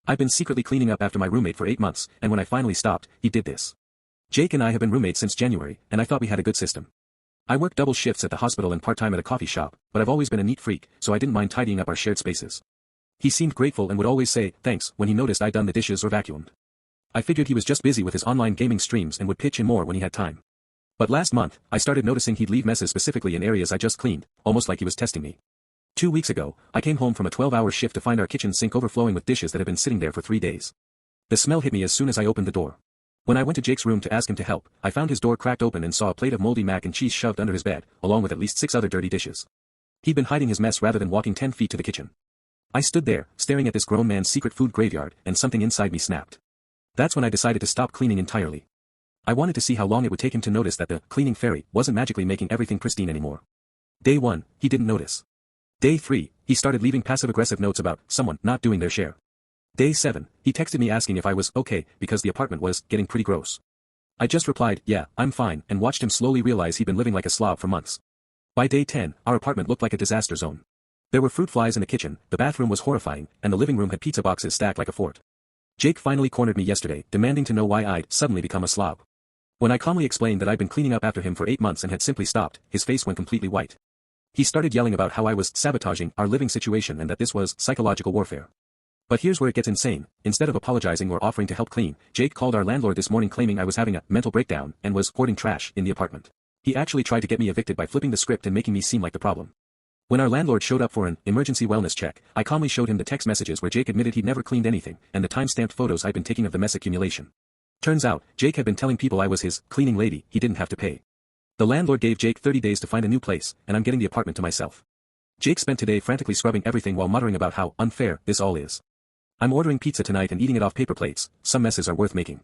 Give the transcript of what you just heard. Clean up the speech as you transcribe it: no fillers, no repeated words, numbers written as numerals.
I've been secretly cleaning up after my roommate for 8 months, and when I finally stopped, he did this. Jake and I have been roommates since January, and I thought we had a good system. I work double shifts at the hospital and part-time at a coffee shop, but I've always been a neat freak, so I didn't mind tidying up our shared spaces. He seemed grateful and would always say, thanks, when he noticed I'd done the dishes or vacuumed. I figured he was just busy with his online gaming streams and would pitch in more when he had time. But last month, I started noticing he'd leave messes specifically in areas I just cleaned, almost like he was testing me. 2 weeks ago, I came home from a 12-hour shift to find our kitchen sink overflowing with dishes that had been sitting there for 3 days. The smell hit me as soon as I opened the door. When I went to Jake's room to ask him to help, I found his door cracked open and saw a plate of moldy mac and cheese shoved under his bed, along with at least 6 other dirty dishes. He'd been hiding his mess rather than walking 10 feet to the kitchen. I stood there, staring at this grown man's secret food graveyard, and something inside me snapped. That's when I decided to stop cleaning entirely. I wanted to see how long it would take him to notice that the cleaning fairy wasn't magically making everything pristine anymore. Day 1, he didn't notice. Day 3, he started leaving passive-aggressive notes about someone not doing their share. Day 7, he texted me asking if I was okay because the apartment was getting pretty gross. I just replied, yeah, I'm fine, and watched him slowly realize he'd been living like a slob for months. By day 10, our apartment looked like a disaster zone. There were fruit flies in the kitchen, the bathroom was horrifying, and the living room had pizza boxes stacked like a fort. Jake finally cornered me yesterday, demanding to know why I'd suddenly become a slob. When I calmly explained that I'd been cleaning up after him for 8 months and had simply stopped, his face went completely white. He started yelling about how I was sabotaging our living situation and that this was psychological warfare. But here's where it gets insane. Instead of apologizing or offering to help clean, Jake called our landlord this morning claiming I was having a mental breakdown and was hoarding trash in the apartment. He actually tried to get me evicted by flipping the script and making me seem like the problem. When our landlord showed up for an emergency wellness check, I calmly showed him the text messages where Jake admitted he'd never cleaned anything, and the time-stamped photos I'd been taking of the mess accumulation. Turns out, Jake had been telling people I was his cleaning lady he didn't have to pay. The landlord gave Jake 30 days to find a new place, and I'm getting the apartment to myself. Jake spent today frantically scrubbing everything while muttering about how unfair this all is. I'm ordering pizza tonight and eating it off paper plates, some messes are worth making.